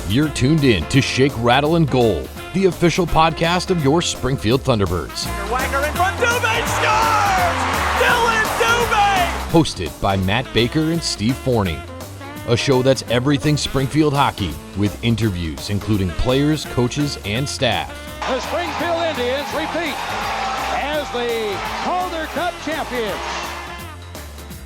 You're tuned in to Shake, Rattle, and Goal, the official podcast of your Springfield Thunderbirds. Wagner in front, Dubé scores! Dylan Dubé! Hosted by Matt Baker and Steve Forney. A show that's everything Springfield hockey, with interviews including players, coaches, and staff. The Springfield Indians repeat as the Calder Cup champions.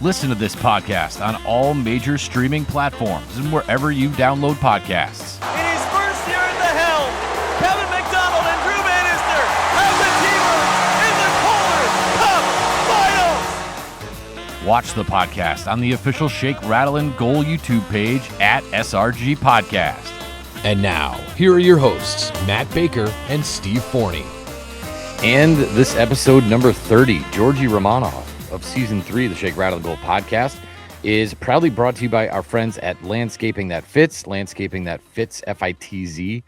Listen to this podcast on all major streaming platforms and wherever you download podcasts. In his first year at the helm, Kevin McDonald and Drew Bannister have the Teamers in the Calder Cup Finals. Watch the podcast on the official Shake, Rattle, and Goal YouTube page at SRG Podcast. And now, here are your hosts, Matt Baker and Steve Forney. And this episode number 30, Georgi Romanov of Season 3 of the Shake, Rattle, and Goal podcast is proudly brought to you by our friends at Landscaping That Fits, FITZ.com,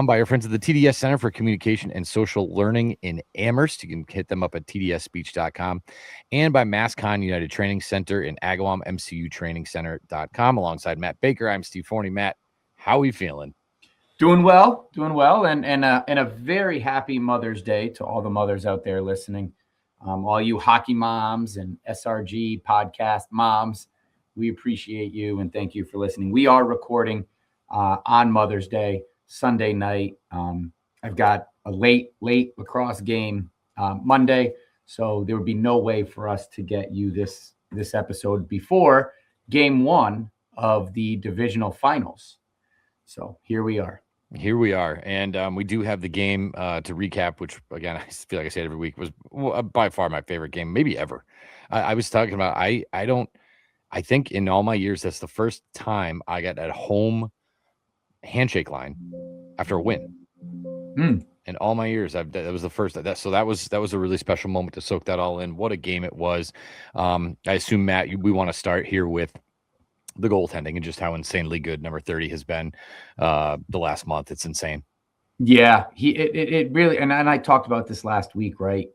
by our friends at the TDS Center for Communication and Social Learning in Amherst. You can hit them up at tdsspeech.com, and by MassCon United Training Center in Agawam, MCUTrainingCenter.com. Alongside Matt Baker, I'm Steve Forney. Matt, how are we feeling? Doing well, and a very happy Mother's Day to all the mothers out there listening. All you hockey moms and SRG podcast moms, we appreciate you and thank you for listening. We are recording on Mother's Day, Sunday night. I've got a late lacrosse game Monday, so there would be no way for us to get you this episode before Game 1 of the divisional finals. So here we are. And we do have the game to recap, which, again, I feel like I say it every week, was by far my favorite game, maybe ever. I was talking about, I think in all my years, that's the first time I got at home handshake line after a win. In all my years, that was the first. So that was a really special moment to soak that all in. What a game it was. I assume, Matt, we want to start here with the goaltending and just how insanely good number 30 has been the last month. It's insane. Yeah, it really, and I talked about this last week, right?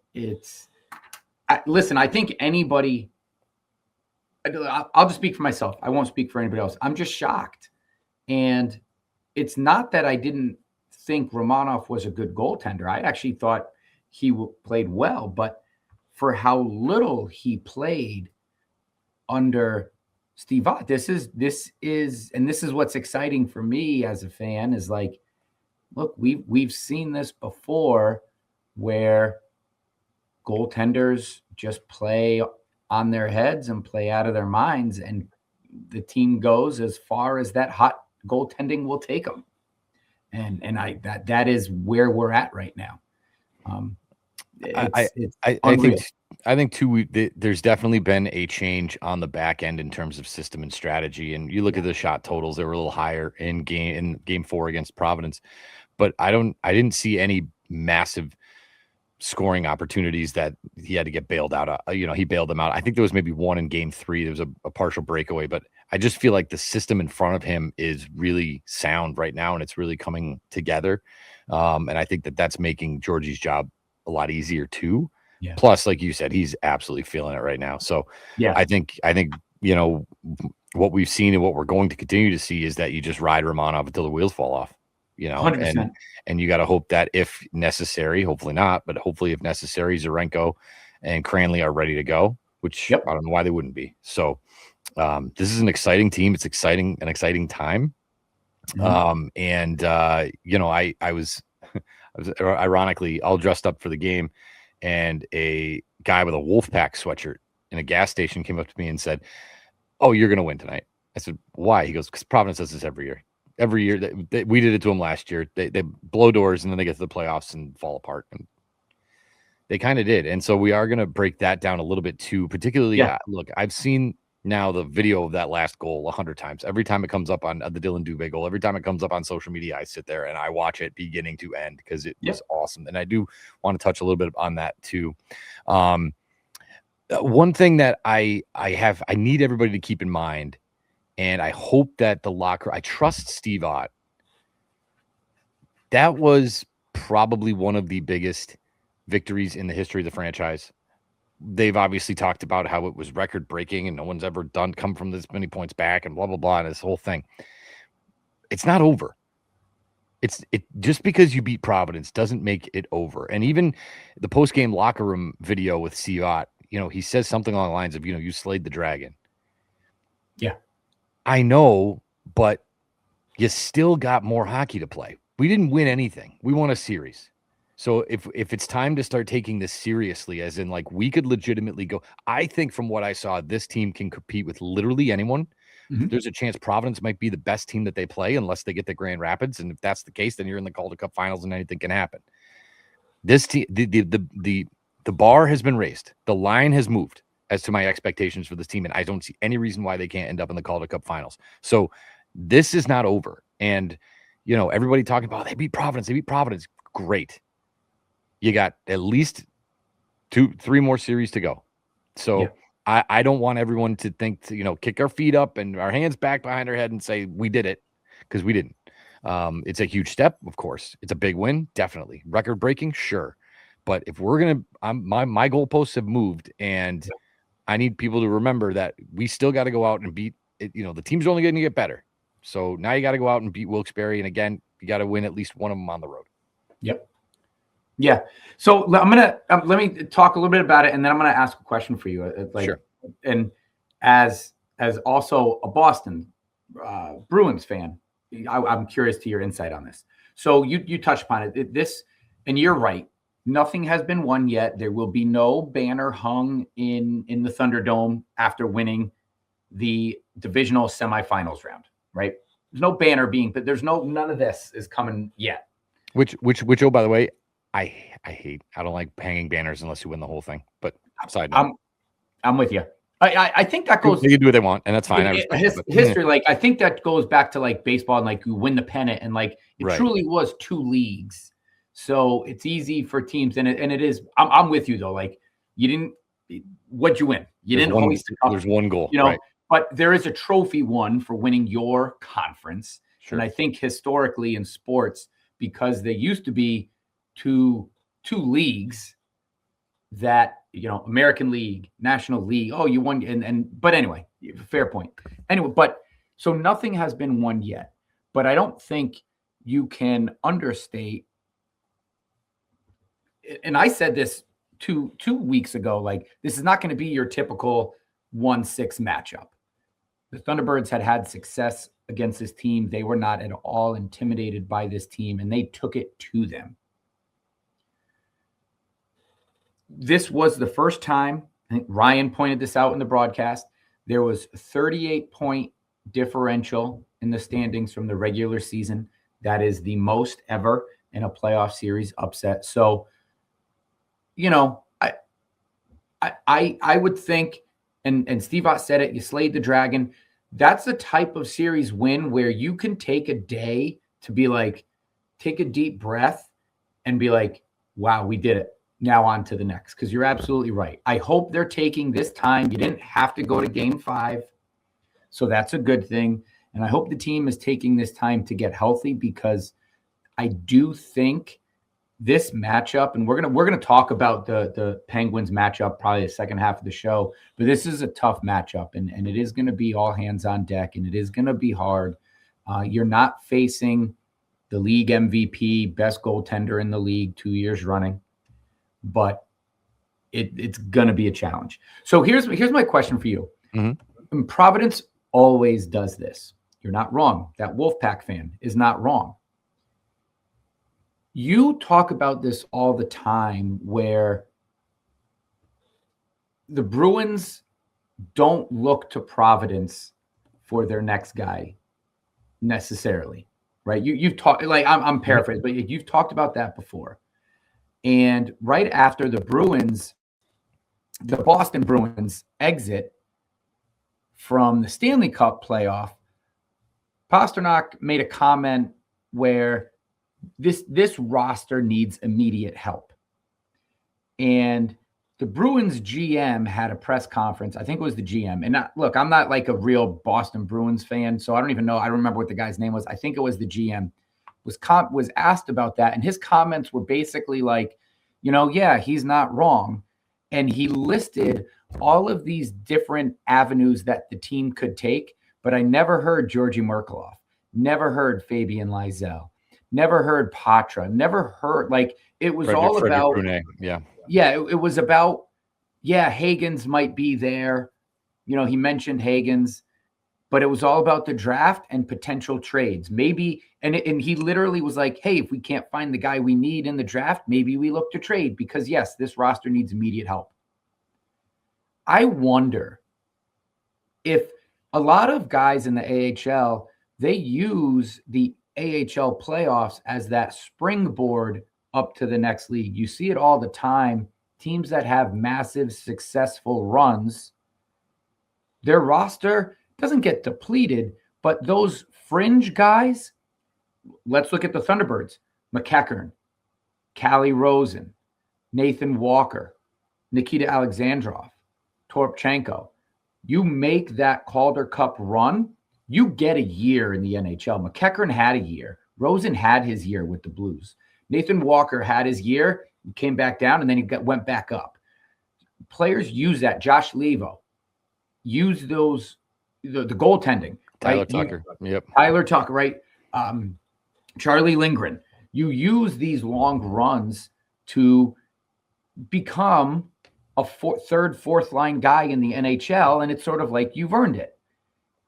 Listen, I think anybody, I'll just speak for myself. I won't speak for anybody else. I'm just shocked. And it's not that I didn't think Romanov was a good goaltender. I actually thought he played well, but for how little he played under Steve Ott, this is what's exciting for me as a fan is like, look, we've seen this before where goaltenders just play on their heads and play out of their minds, and the team goes as far as that hot goaltending will take them. And that is where we're at right now. I think too, there's definitely been a change on the back end in terms of system and strategy. And you look at the shot totals; they were a little higher in game 4 against Providence, but I didn't see any massive scoring opportunities that he had to get bailed out. He bailed them out. I think there was maybe one in game 3. There was a partial breakaway, but I just feel like the system in front of him is really sound right now, and it's really coming together. And I think that's making Georgie's job a lot easier too. Yeah. Plus, like you said, he's absolutely feeling it right now. So yeah, I think what we've seen and what we're going to continue to see is that you just ride Romanov until the wheels fall off. 100%. And you got to hope that if necessary, hopefully not, but hopefully if necessary, Zarenko and Cranley are ready to go. Which I don't know why they wouldn't be. So this is an exciting team. It's an exciting time. Mm-hmm. I was ironically all dressed up for the game. And a guy with a Wolfpack sweatshirt in a gas station came up to me and said, "Oh, you're going to win tonight." I said, "Why?" He goes, "Because Providence does this every year. Every year we did it to them last year. They blow doors and then they get to the playoffs and fall apart." And they kind of did. And so we are going to break that down a little bit too. Particularly, look, I've seen now the video of that last goal 100 times. Every time it comes up on the Dylan Dubé goal, every time it comes up on social media, I sit there and I watch it beginning to end because it was awesome. And I do want to touch a little bit on that too. One thing that I need everybody to keep in mind, and I hope that I trust Steve Ott. That was probably one of the biggest victories in the history of the franchise. They've obviously talked about how it was record breaking and no one's ever come from this many points back and blah, blah, blah, and this whole thing. It's not over. It just because you beat Providence doesn't make it over. And even the post-game locker room video with Sivat, he says something along the lines of, you slayed the dragon. Yeah. I know, but you still got more hockey to play. We didn't win anything. We won a series. So if it's time to start taking this seriously, as in like we could legitimately go, I think from what I saw, this team can compete with literally anyone. Mhm. There's a chance Providence might be the best team that they play unless they get the Grand Rapids. And if that's the case, then you're in the Calder Cup finals and anything can happen. This team, the bar has been raised. The line has moved as to my expectations for this team. And I don't see any reason why they can't end up in the Calder Cup finals. So this is not over. And, everybody talking about, they beat Providence. Great. You got at least 2-3 more series to go. So Yeah. I don't want everyone to think to, kick our feet up and our hands back behind our head and say we did it, because we didn't. It's a huge step, of course. It's a big win, definitely. Record breaking, sure. But if we're gonna, my goalposts have moved, and I need people to remember that we still got to go out and beat it. The team's only going to get better. So now you got to go out and beat Wilkes-Barre, and again, you got to win at least one of them on the road. Yep. Yeah. So I'm gonna let me talk a little bit about it, and then I'm gonna ask a question for you. Sure. And as also a Boston Bruins fan, I'm curious to your insight on this. So you touched upon it. This, and you're right. Nothing has been won yet. There will be no banner hung in the Thunderdome after winning the divisional semifinals round. Right? There's no banner being, but none of this is coming yet. Which oh, by the way, I hate. I don't like hanging banners unless you win the whole thing. But side note, I'm with you. I think that goes. They can do what they want, and that's fine. History, like I think that goes back to like baseball, and like you win the pennant, and like it Right. truly was 2 leagues, so it's easy for teams, and it is. I'm with you though. Like you didn't. What'd you win? You didn't hoist the cup. There's one goal, right? But there is a trophy won for winning your conference, Sure. and I think historically in sports, because they used to be two leagues that American League, National League. Oh, you won, but anyway, fair point. Anyway, but so nothing has been won yet. But I don't think you can understate. And I said this two weeks ago. Like this is not going to be your typical 1-6 matchup. The Thunderbirds had success against this team. They were not at all intimidated by this team, and they took it to them. This was the first time, I think Ryan pointed this out in the broadcast, there was 38-point differential in the standings from the regular season. That is the most ever in a playoff series upset. So, I would think, and Steve Ott said it, you slayed the dragon. That's the type of series win where you can take a day to be like, take a deep breath and be like, wow, we did it. Now on to the next, because you're absolutely right. I hope they're taking this time. You didn't have to go to game 5. So that's a good thing. And I hope the team is taking this time to get healthy, because I do think this matchup, and we're gonna talk about the Penguins matchup probably the second half of the show, but this is a tough matchup, and it is going to be all hands on deck, and it is going to be hard. You're not facing the league MVP, best goaltender in the league 2 years running, but it's going to be a challenge. So here's my question for you. Mm-hmm. Providence always does this. You're not wrong. That Wolfpack fan is not wrong. You talk about this all the time, where the Bruins don't look to Providence for their next guy necessarily, right? You've talked, like I'm paraphrasing, but you've talked about that before. And right after the Boston Bruins exit from the Stanley Cup playoff, Pasternak made a comment where this roster needs immediate help. And the Bruins GM had a press conference. I think it was the GM. And look, I'm not like a real Boston Bruins fan, so I don't even know. I don't remember what the guy's name was. I think it was the GM. Was asked about that, and his comments were basically like, yeah, he's not wrong. And he listed all of these different avenues that the team could take, but I never heard Georgi Merkulov. Never heard Fabian Lysell. Never heard Patra. Never heard, like, it was all Frederick about, Brunet. Yeah. yeah, it was about, yeah, Hagens might be there. He mentioned Hagens, but it was all about the draft and potential trades. Maybe, and he literally was like, hey, if we can't find the guy we need in the draft, maybe we look to trade because, yes, this roster needs immediate help. I wonder if a lot of guys in the AHL, they use the AHL playoffs as that springboard up to the next league. You see it all the time. Teams that have massive successful runs, their roster doesn't get depleted, but those fringe guys, let's look at the Thunderbirds, McEachern, Calle Rosen, Nathan Walker, Nikita Alexandrov, Toropchenko. You make that Calder Cup run, you get a year in the NHL. McEachern had a year. Rosen had his year with the Blues. Nathan Walker had his year, he came back down, and then he went back up. Players use that. Josh Levo, use those, the goaltending. Tyler right? Tucker. Yep. Tyler Tucker, right? Charlie Lindgren. You use these long runs to become a third, fourth line guy in the NHL, and it's sort of like you've earned it.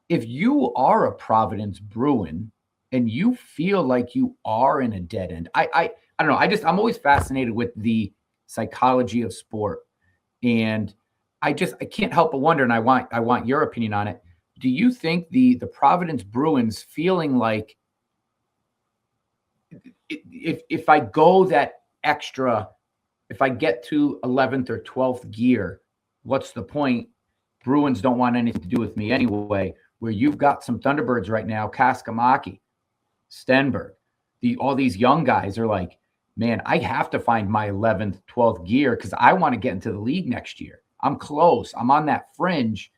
If you are a Providence Bruin and you feel like you are in a dead end, I don't know. I'm always fascinated with the psychology of sport, and I can't help but wonder, and I want your opinion on it. Do you think the Providence Bruins feeling like if I go that extra, if I get to 11th or 12th gear, what's the point? Bruins don't want anything to do with me anyway. Where you've got some Thunderbirds right now, Kaskamaki, Stenberg, all these young guys are like, man, I have to find my 11th, 12th gear because I want to get into the league next year. I'm close. I'm on that fringe.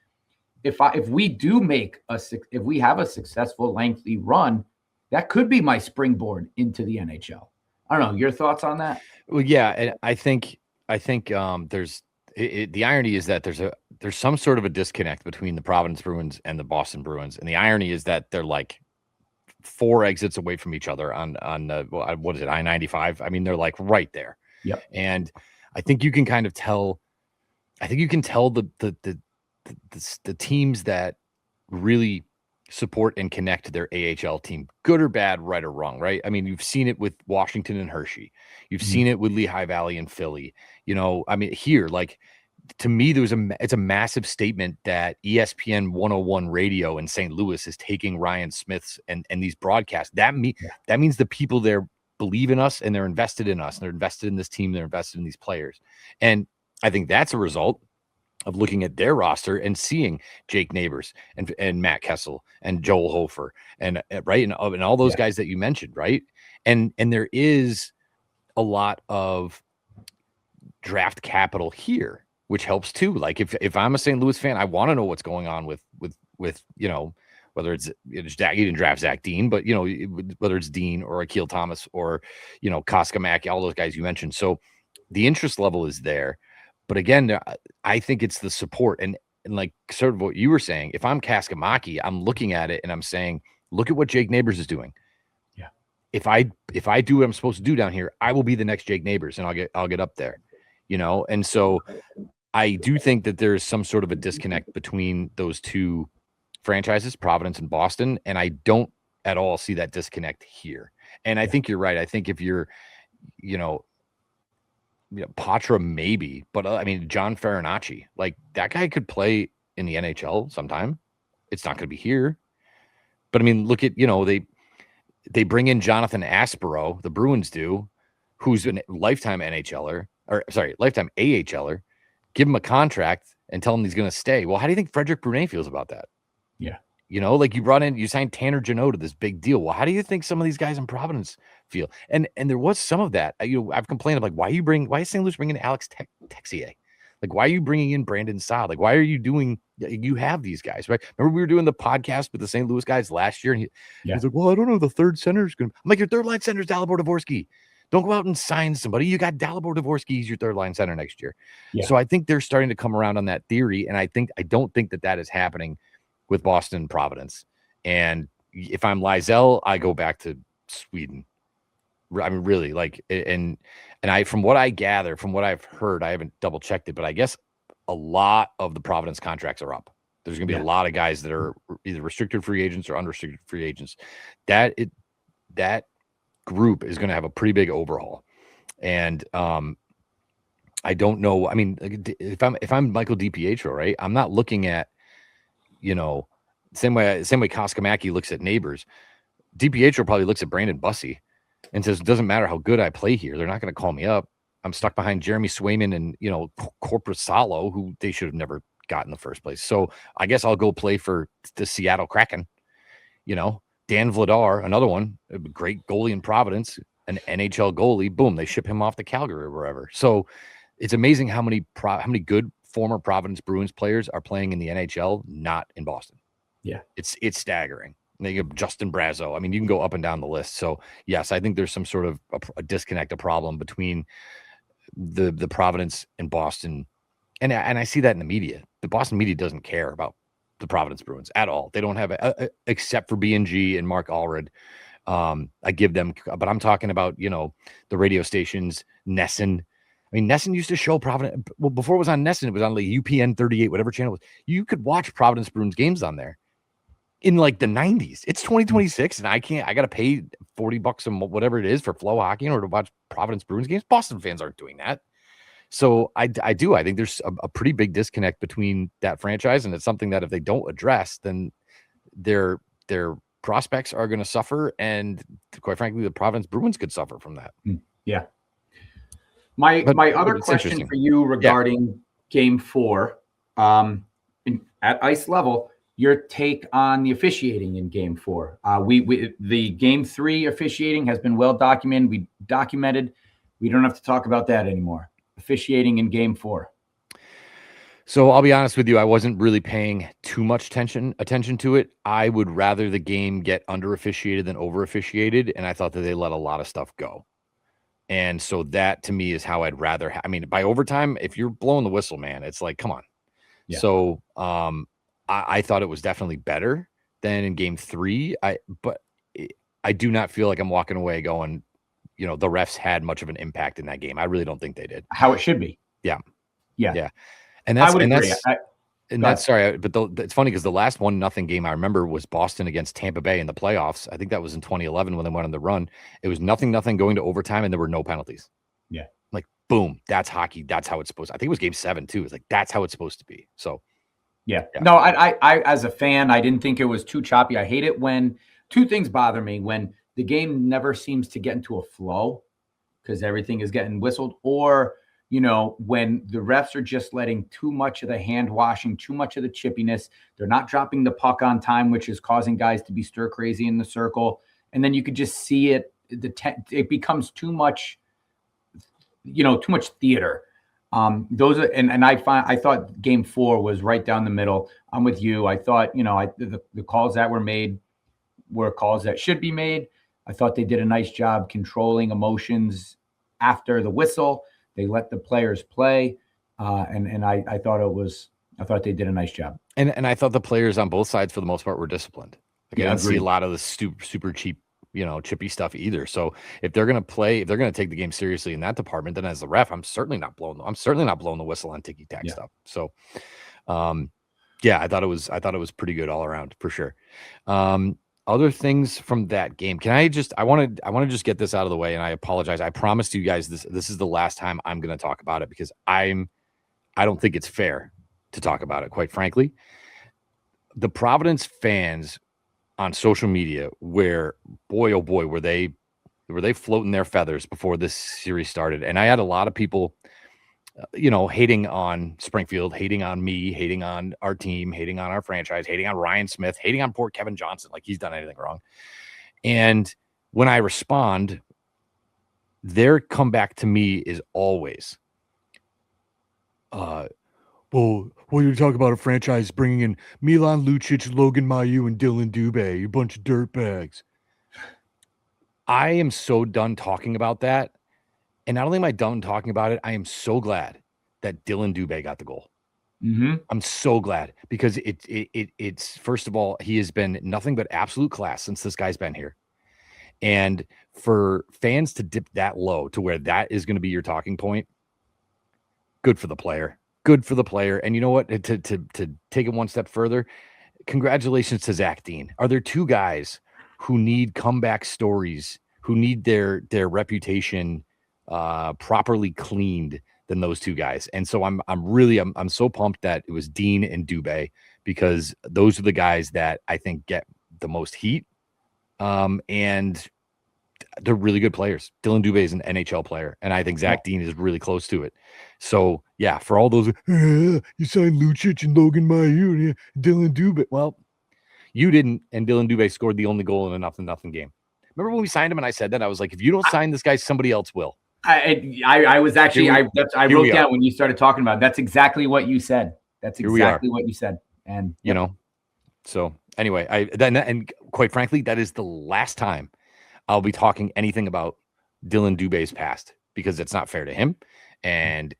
If we have a successful, lengthy run, that could be my springboard into the NHL. I don't know. Your thoughts on that? Well, yeah, and I think there's the irony is that there's some sort of a disconnect between the Providence Bruins and the Boston Bruins, and the irony is that they're like 4 exits away from each other on what is it, I-95? I mean, they're like right there. Yeah, and I think you can kind of tell. I think you can tell the teams that really support and connect to their AHL team, good or bad, right or wrong, right? I mean, you've seen it with Washington and Hershey. You've seen it with Lehigh Valley and Philly. I mean, here, like, to me, it's a massive statement that ESPN 101 radio in St. Louis is taking Ryan Smith's and these broadcasts. That means the people there believe in us and they're invested in us and they're invested in this team. They're invested in these players. And I think that's a result of looking at their roster and seeing Jake Neighbors and Matt Kessel and Joel Hofer and right and all those guys that you mentioned, right? And there is a lot of draft capital here, which helps too. Like if I'm a St. Louis fan, I want to know what's going on with whether it's you didn't draft Zach Dean, but whether it's Dean or Akil Thomas or Kaskamaki, all those guys you mentioned. So the interest level is there. But again, I think it's the support and like sort of what you were saying. If I'm Kaskamaki, I'm looking at it and I'm saying, look at what Jake Neighbors is doing. Yeah. If I do what I'm supposed to do down here, I will be the next Jake Neighbors and I'll get up there, And so I do think that there's some sort of a disconnect between those two franchises, Providence and Boston, and I don't at all see that disconnect here. And I think you're right. I think if you're, Patra maybe, but I mean, John Farinacci, like that guy could play in the NHL sometime. It's not going to be here, but I mean, look at, they bring in Jonathan Aspero, the Bruins do, who's a lifetime AHLer, give him a contract and tell him he's going to stay. Well, how do you think Frederick Brunet feels about that? Yeah. Like you signed Tanner Janot to this big deal. Well, how do you think some of these guys in Providence feel? And there was some of that. I've complained of like, why is St. Louis bringing in Alex Texier? Like, why are you bringing in Brandon Saad? Like, why are you you have these guys, right? Remember we were doing the podcast with the St. Louis guys last year and he's like, well, I don't know. The third center is going to, I'm like, your third line center is Dalibor Dvorsky. Don't go out and sign somebody. You got Dalibor Dvorsky. He's your third line center next year. Yeah. So I think they're starting to come around on that theory. And I don't think that is happening with Boston and Providence. And if I'm Lysell, I go back to Sweden. I mean, really, like, and I, from what I gather, from what I've heard, I haven't double checked it, but I guess a lot of the Providence contracts are up. There's going to be a lot of guys that are either restricted free agents or unrestricted free agents. That group is going to have a pretty big overhaul. And I don't know. I mean, if I'm Michael DiPietro, right? I'm not looking at, same way Koskamaki looks at Neighbors. DiPietro probably looks at Brandon Bussey and says, it doesn't matter how good I play here. They're not going to call me up. I'm stuck behind Jeremy Swayman and, Corpusalo, who they should have never got in the first place. So I guess I'll go play for the Seattle Kraken. Dan Vladar, another one, a great goalie in Providence, an NHL goalie. Boom, they ship him off to Calgary or wherever. So it's amazing how many good former Providence Bruins players are playing in the NHL, not in Boston. Yeah, it's staggering. They have Justin Brazeau. I mean, you can go up and down the list. So yes, I think there's some sort of a disconnect, a problem between the Providence and Boston, and I see that in the media. The Boston media doesn't care about the Providence Bruins at all. They don't have except for B&G and Mark Allred. I give them, but I'm talking about the radio stations, Nesson. I mean, Nesson used to show Providence. Well, before it was on Nesson, it was on like UPN 38, whatever channel it was. You could watch Providence Bruins games on there in like the 90s. It's 2026, and I got to pay $40 and whatever it is for Flow Hockey in order to watch Providence Bruins games. Boston fans aren't doing that. So I think there's a pretty big disconnect between that franchise, and it's something that if they don't address, then their prospects are going to suffer, and quite frankly, the Providence Bruins could suffer from that. Yeah. My other question for you regarding Game 4, at ice level, your take on the officiating in Game 4. The Game 3 officiating has been well documented. We don't have to talk about that anymore. Officiating in Game 4. So I'll be honest with you, I wasn't really paying too much attention to it. I would rather the game get under officiated than over officiated, and I thought that they let a lot of stuff go. And so that to me is how I'd rather. I mean, by overtime, if you're blowing the whistle, man, it's like, come on. Yeah. So I thought it was definitely better than in Game 3. But I do not feel like I'm walking away going, the refs had much of an impact in that game. I really don't think they did. How it should be. Yeah. And that's, I would agree. Sorry, but it's funny because the last 1-0 game I remember was Boston against Tampa Bay in the playoffs. I think that was in 2011 when they went on the run. It was 0-0 going to overtime, and there were no penalties. Yeah. Like, boom, that's hockey. That's how it's supposed to. I think it was Game 7 too. It's like, that's how it's supposed to be. So, yeah. No, I as a fan, I didn't think it was too choppy. I hate it when two things bother me: when the game never seems to get into a flow because everything is getting whistled, or when the refs are just letting too much of the hand washing, too much of the chippiness. They're not dropping the puck on time, which is causing guys to be stir crazy in the circle. And then you could just see it. It becomes too much, too much theater. Those are, and I thought Game 4 was right down the middle. I'm with you. I thought, the calls that were made were calls that should be made. I thought they did a nice job controlling emotions after the whistle. They let the players play, and I thought they did a nice job. And I thought the players on both sides, for the most part, were disciplined. Like, I didn't see a lot of the super cheap, chippy stuff either. So if they're going to take the game seriously in that department, then as the ref, I'm certainly not blowing the whistle on ticky tack stuff. So, I thought it was pretty good all around for sure. Other things from that game. I want to just get this out of the way, and I apologize. I promised you guys this is the last time I'm going to talk about it because I don't think it's fair to talk about it, quite frankly. The Providence fans on social media, where boy oh boy were they floating their feathers before this series started. And I had a lot of people hating on Springfield, hating on me, hating on our team, hating on our franchise, hating on Ryan Smith, hating on poor Kevin Johnson, like he's done anything wrong. And when I respond, their comeback to me is always, well, you're talking about a franchise bringing in Milan Lucic, Logan Mailloux, and Dylan Dubé, you bunch of dirtbags. I am so done talking about that. And not only am I done talking about it, I am so glad that Dylan Dubé got the goal. I'm so glad because it's first of all, he has been nothing but absolute class since this guy's been here. And for fans to dip that low to where that is going to be your talking point, good for the player. Good for the player. And you know what? To take it one step further, congratulations to Zach Dean. Are there two guys who need comeback stories, who need their reputation properly cleaned than those two guys? And so I'm so pumped that it was Dean and Dubé, because those are the guys that I think get the most heat. And they're really good players. Dylan Dubé is an NHL player, and I think Zach Dean is really close to it. So yeah, for all those, you signed Lucic and Logan Mailloux, Dylan Dubé. Well, you didn't, and Dylan Dubé scored the only goal in a 0-0 game. Remember when we signed him and I said that? I was like, if you don't sign this guy, somebody else will. I was actually, I wrote down when you started talking about it. That's exactly what you said. That's exactly what you said. And you know, so anyway, and quite frankly, that is the last time I'll be talking anything about Dylan Dubé's past, because it's not fair to him. And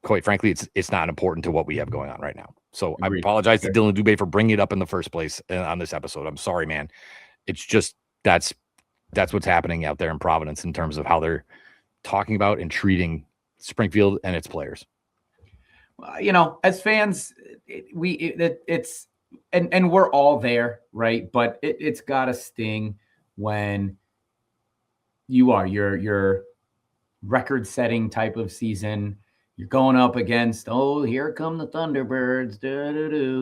quite frankly, it's not important to what we have going on right now. So I apologize to Dylan Dubé for bringing it up in the first place on this episode. I'm sorry, man. It's just, that's what's happening out there in Providence in terms of how they're talking about and treating Springfield and its players. You know, as fans, it's we're all there, right? But it's got to sting when your record-setting type of season. You're going up against, here come the Thunderbirds,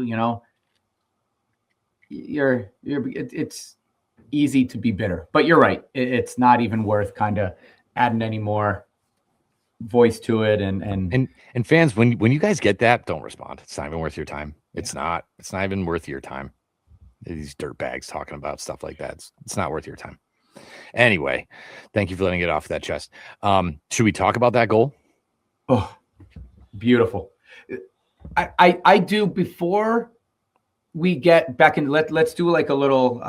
you know. It's easy to be bitter, but you're right. It's not even worth kind of adding any more voice to it. And fans, when you guys get that, don't respond. It's not even worth your time. It's not even worth your time. These dirt bags talking about stuff like that. It's not worth your time. Anyway, thank you for letting it off that chest. Should we talk about that goal? Oh, beautiful. I do, before we get back in, let's do like a little,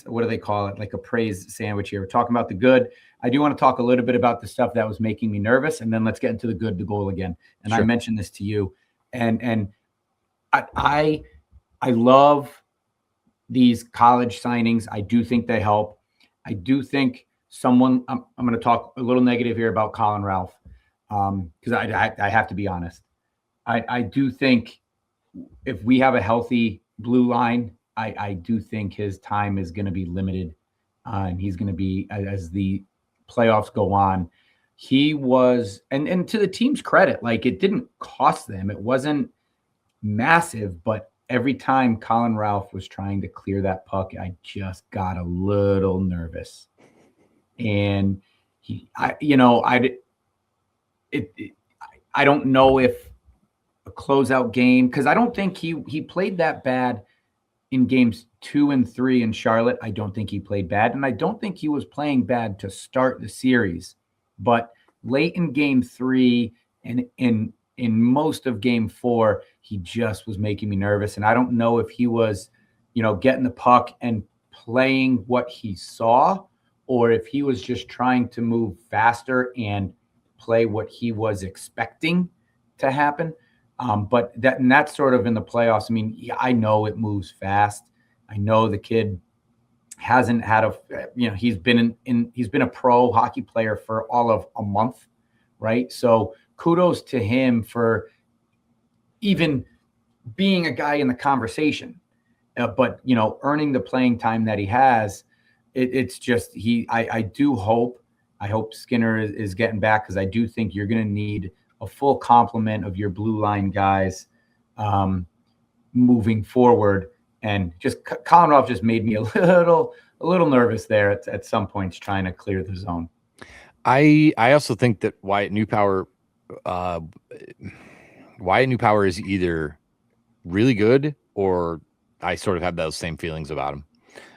what do they call it? Like a praise sandwich here. We're talking about the good. I do want to talk a little bit about the stuff that was making me nervous, and then let's get into the good, the goal again. And sure. I mentioned this to you, and I love these college signings. I do think they help. I do think I'm going to talk a little negative here about Colin Ralph, because I have to be honest. I do think if we have a healthy blue line, I do think his time is going to be limited, and he's going to be, as the playoffs go on. He was, and to the team's credit, like, it didn't cost them. It wasn't massive, but every time Colin Ralph was trying to clear that puck, I just got a little nervous. And I don't know if a closeout game, because I don't think he played that bad in games 2 and 3 in Charlotte. I don't think he played bad, and I don't think he was playing bad to start the series. But late in game 3 and in most of game 4, he just was making me nervous. And I don't know if he was, getting the puck and playing what he saw, or if he was just trying to move faster and play what he was expecting to happen. But that's sort of in the playoffs. I mean, I know it moves fast. I know the kid hasn't had he's been a pro hockey player for all of a month, right? So kudos to him for even being a guy in the conversation, but earning the playing time that he has. It's just I hope Skinner is getting back, because I do think you're going to need a full complement of your blue line guys moving forward. And just Colin Ralph just made me a little nervous there at some points, trying to clear the zone. I also think that Wyatt Newpower is either really good, or I sort of have those same feelings about him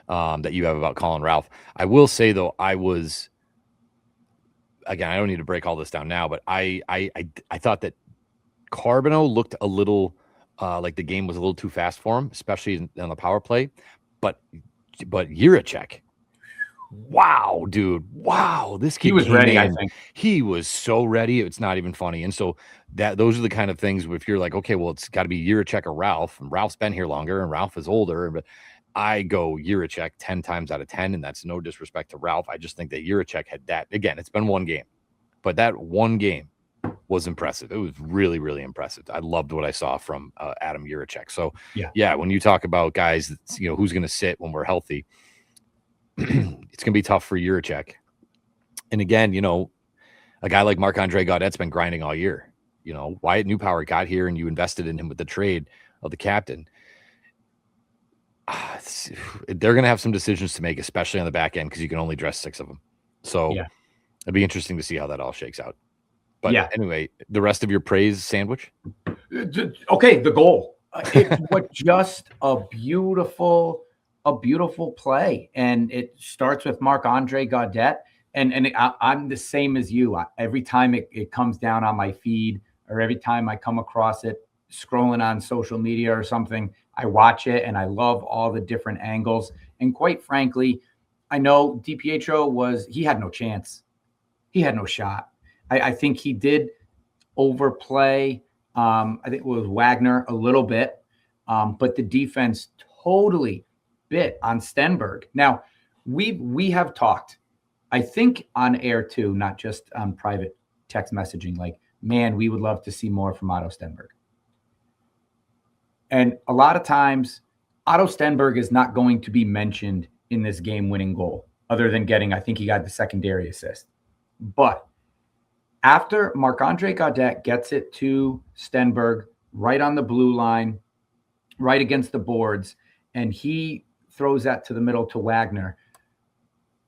that you have about Colin Ralph. I will say, though, again, I don't need to break all this down now, but I thought that Carbonneau looked a little like the game was a little too fast for him, especially on the power play. But Jiricek wow, dude, wow, this kid He was came ready, I in. think. He was so ready. It's not even funny. And so those are the kind of things if you're like, okay, well, it's got to be Yurichek or Ralph, and Ralph's been here longer and Ralph is older. But I go Yurichek 10 times out of 10, and that's no disrespect to Ralph. I just think that Yurichek had that. Again, it's been one game, but that one game was impressive. It was really, really impressive. I loved what I saw from Adam Yurichek. So, yeah, when you talk about guys, who's going to sit when we're healthy, it's going to be tough for Yurichek. And again, a guy like Marc-Andre Gaudette's been grinding all year. Wyatt Newpower got here and you invested in him with the trade of the captain. They're going to have some decisions to make, especially on the back end, because you can only dress 6 of them. So it'd be interesting to see how that all shakes out. But anyway, the rest of your praise sandwich? Okay, the goal. It was just a beautiful play. And it starts with Marc-Andre Gaudette. And I'm the same as you. Every time it comes down on my feed, or every time I come across it scrolling on social media or something, I watch it and I love all the different angles. And quite frankly, I know DiPietro he had no chance. He had no shot. I think he did overplay. I think it was Wagner a little bit, but the defense totally bit on Stenberg. Now, we have talked, I think on air too, not just on private text messaging, like, man, we would love to see more from Otto Stenberg. And a lot of times, Otto Stenberg is not going to be mentioned in this game-winning goal, other than I think he got the secondary assist. But after Marc-Andre Gaudette gets it to Stenberg right on the blue line, right against the boards, and he throws that to the middle to Wagner,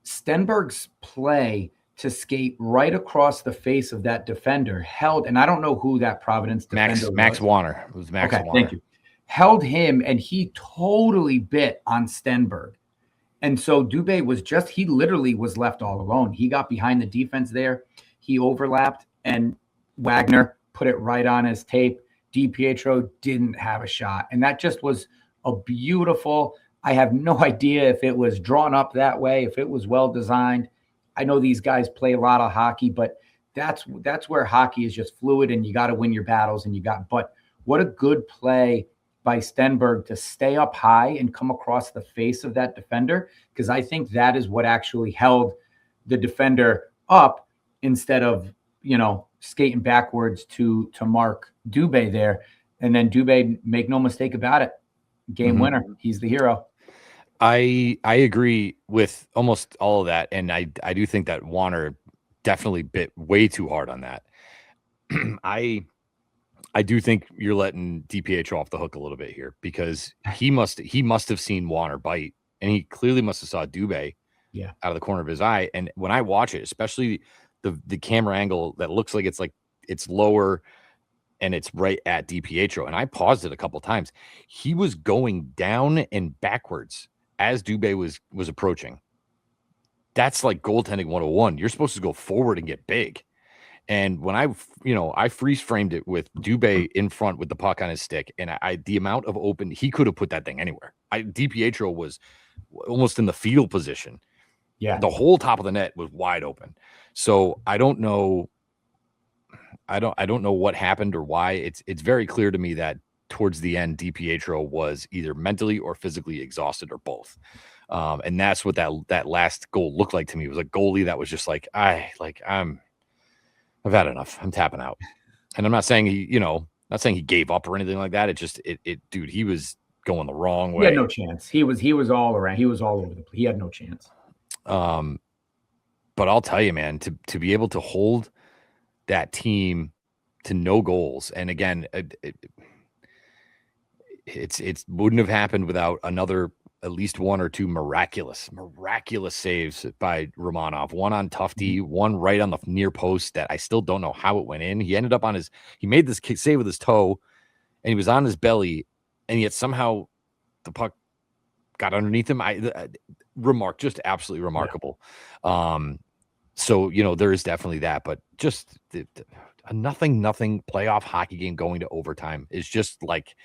Stenberg's play to skate right across the face of that defender held, and I don't know who that Providence defender was. Max Warner. It was Max Warner. Thank you. Held him, and he totally bit on Stenberg. And so Dubé he literally was left all alone. He got behind the defense there. He overlapped, and Wagner put it right on his tape. DiPietro didn't have a shot. And that just was a beautiful, I have no idea if it was drawn up that way, if it was well designed. I know these guys play a lot of hockey, but that's where hockey is just fluid, and you got to win your battles. But what a good play by Stenberg to stay up high and come across the face of that defender, because I think that is what actually held the defender up instead of, skating backwards to Mark Dubé there. And then Dubé, make no mistake about it, game winner. He's the hero. I agree with almost all of that, and I do think that Warner definitely bit way too hard on that. I do think you're letting DiPietro off the hook a little bit here, because he must have seen Warner bite, and he clearly must have saw Dubé out of the corner of his eye. And when I watch it, especially the camera angle that looks like it's lower and it's right at DiPietro, and I paused it a couple times, he was going down and backwards as Dubé was approaching. That's like goaltending 101. You're supposed to go forward and get big. And when I freeze framed it with Dubé in front with the puck on his stick, and the amount of open, he could have put that thing anywhere. DiPietro was almost in the field position. Yeah. The whole top of the net was wide open. So I don't know. I don't know what happened or why. It's very clear to me that towards the end, DiPietro was either mentally or physically exhausted, or both. And that's what that last goal looked like to me. It was a goalie that was just like, I've had enough. I'm tapping out. And I'm not saying he gave up or anything like that. Dude, he was going the wrong way. He had no chance. He was all around. He was all over the place. He had no chance. But I'll tell you, man, to be able to hold that team to no goals, and again, it wouldn't have happened without another at least one or two miraculous saves by Romanov. One on Tufte, one right on the near post that I still don't know how it went in. He ended up he made this save with his toe, and he was on his belly, and yet somehow the puck got underneath him. Just absolutely remarkable. Yeah. So, there is definitely that, but just a nothing playoff hockey game going to overtime is just like,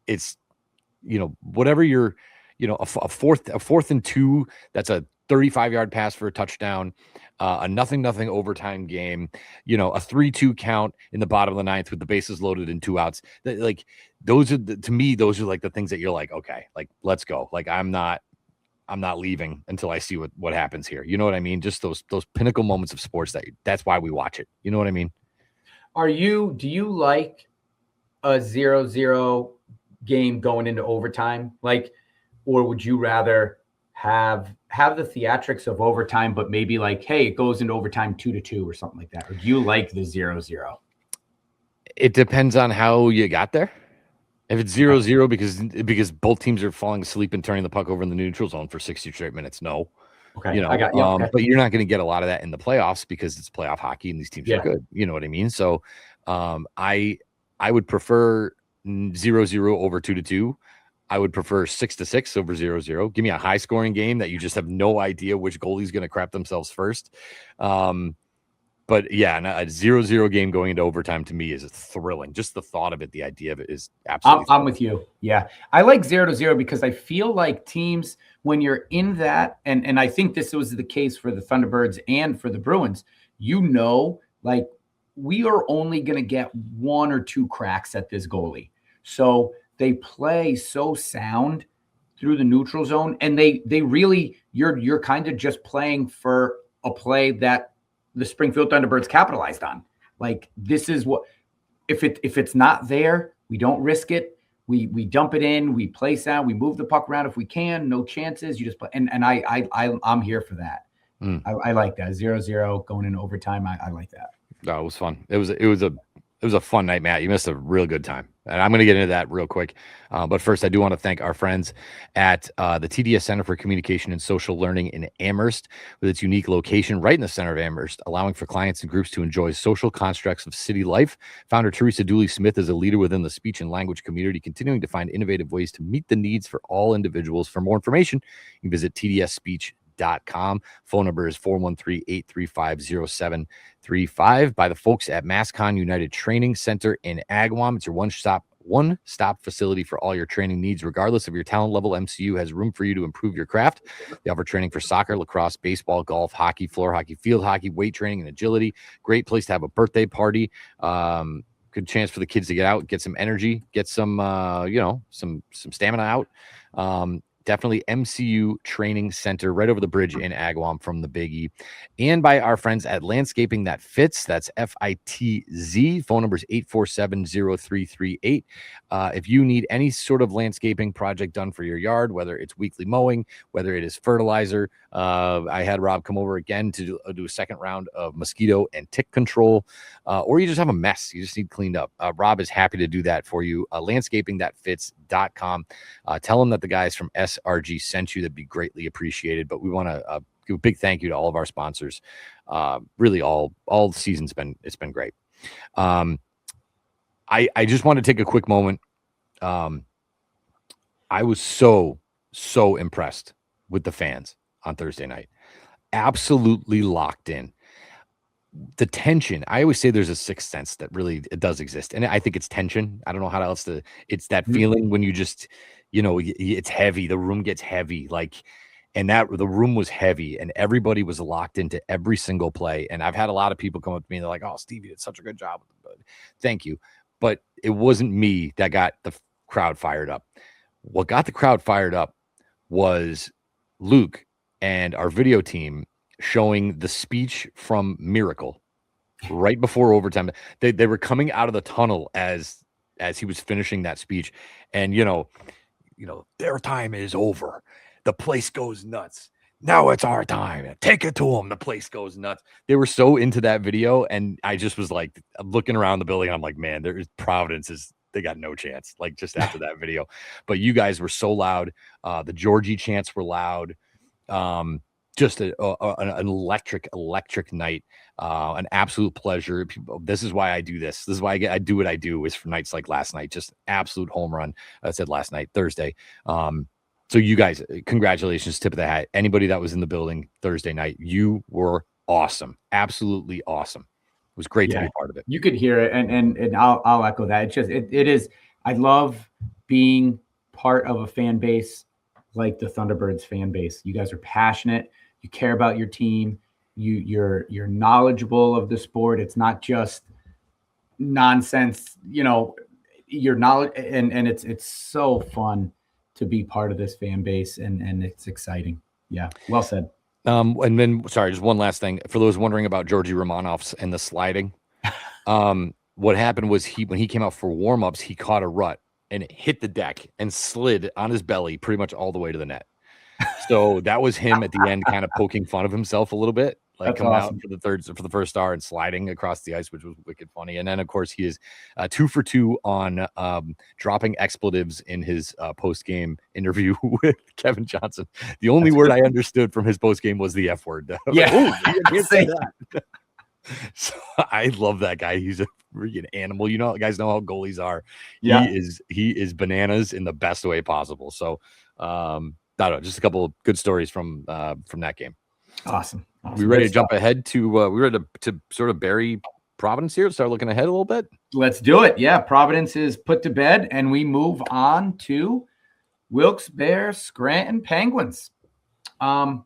it's, whatever your a fourth and 2, that's a 35-yard pass for a touchdown, a 0-0 overtime game, a 3-2 count in the bottom of the ninth with the bases loaded and 2 outs. Like those are to me, those are like the things that you're like, okay, like let's go. Like I'm not leaving until I see what happens here. You know what I mean? Just those pinnacle moments of sports that's why we watch it. You know what I mean? Do you like a 0-0 game going into overtime? Like, or would you rather have the theatrics of overtime, but maybe like, hey, it goes into overtime 2-2 or something like that? Or do you like the 0-0? It depends on how you got there. If it's 0-0 because both teams are falling asleep and turning the puck over in the neutral zone for 60 straight minutes, no. Okay, I got you. Okay. But you're not going to get a lot of that in the playoffs because it's playoff hockey and these teams are good. You know what I mean? So I would prefer 0-0 over 2-2. I would prefer 6-6 over 0-0. Give me a high scoring game that you just have no idea which goalie's going to crap themselves first. But yeah, a 0-0 game going into overtime to me is thrilling. Just the thought of it, the idea of it is absolutely. I'm with you. Yeah, I like 0-0 because I feel like teams, when you're in that, and I think this was the case for the Thunderbirds and for the Bruins, like we are only going to get 1 or 2 cracks at this goalie. So they play so sound through the neutral zone, and they really, you're kind of just playing for a play that the Springfield Thunderbirds capitalized on. Like, this is what, if it's not there, we don't risk it. We dump it in, we play sound, we move the puck around if we can, no chances. You just play. And I'm here for that. I like that 0-0 going in overtime. I like that. No, it was fun. It was a fun night, Matt. You missed a real good time. And I'm going to get into that real quick. But first, I do want to thank our friends at the TDS Center for Communication and Social Learning in Amherst, with its unique location right in the center of Amherst, allowing for clients and groups to enjoy social constructs of city life. Founder Teresa Dooley-Smith is a leader within the speech and language community, continuing to find innovative ways to meet the needs for all individuals. For more information, you can visit tdsspeech.com. Phone number is 413-835-0735. By the folks at MassCon United Training Center in Agawam. It's your one-stop facility for all your training needs. Regardless of your talent level, MCU has room for you to improve your craft. They offer training for soccer, lacrosse, baseball, golf, hockey, floor hockey, field hockey, weight training, and agility. Great place to have a birthday party. Good chance for the kids to get out, get some energy, get some some stamina out. Definitely MCU Training Center right over the bridge in Agawam from the Big E. And by our friends at Landscaping That Fits. That's FITZ. Phone number is 847-0338. If you need any sort of landscaping project done for your yard, whether it's weekly mowing, whether it is fertilizer, I had Rob come over again to do a second round of mosquito and tick control, or you just have a mess. You just need cleaned up. Rob is happy to do that for you. Landscapingthatfits.com. Tell them that the guys from SRG sent you. That'd be greatly appreciated. But we want to give a big thank you to all of our sponsors. Really, all season's it's been great. I just want to take a quick moment. I was so impressed with the fans on Thursday night. Absolutely locked in. The tension, I always say there's a sixth sense that really it does exist. And I think it's tension. I don't know how else to, it's that feeling when you just, it's heavy. The room gets heavy. And that the room was heavy and everybody was locked into every single play. And I've had a lot of people come up to me and they're like, "Oh, Steve, you did such a good job." Thank you. But it wasn't me that got the crowd fired up. What got the crowd fired up was Luke and our video team showing the speech from Miracle right before overtime. They were coming out of the tunnel as he was finishing that speech. And, their time is over. The place goes nuts. Now it's our time. Take it to them. The place goes nuts. They were so into that video. And I just was like looking around the building. I'm like, man, Providence they got no chance. Just after that video, but you guys were so loud. The Georgie chants were loud. Just an electric night, an absolute pleasure. This is why I do this. This is why I do what I do, is for nights like last night, just absolute home run. I said last night, Thursday. So you guys, congratulations, tip of the hat. Anybody that was in the building Thursday night, you were awesome. Absolutely awesome. It was great to be part of it. You could hear it. And I'll echo that. It's just, it is, I love being part of a fan base like the Thunderbirds fan base. You guys are passionate. You care about your team. You're knowledgeable of the sport. It's not just nonsense, your knowledge, and it's so fun to be part of this fan base, and it's exciting. Yeah, well said. And then, sorry, just one last thing for those wondering about Georgi Romanovs and the sliding. What happened was when he came out for warmups, he caught a rut and it hit the deck and slid on his belly pretty much all the way to the net. So that was him at the end, kind of poking fun of himself a little bit, like That's coming awesome. out for the first star and sliding across the ice, which was wicked funny. And then, of course, he is 2 for 2 on dropping expletives in his post game interview with Kevin Johnson. The only word I understood from his post game was the F word. Yeah, I can't say that. So I love that guy. He's a freaking animal. Guys know how goalies are. Yeah. He is bananas in the best way possible. So I don't know, just a couple of good stories from that game. Awesome. We ready to jump ahead to we ready to sort of bury Providence here, start looking ahead a little bit? Let's do it. Yeah, Providence is put to bed, and we move on to Wilkes-Barre Scranton Penguins. All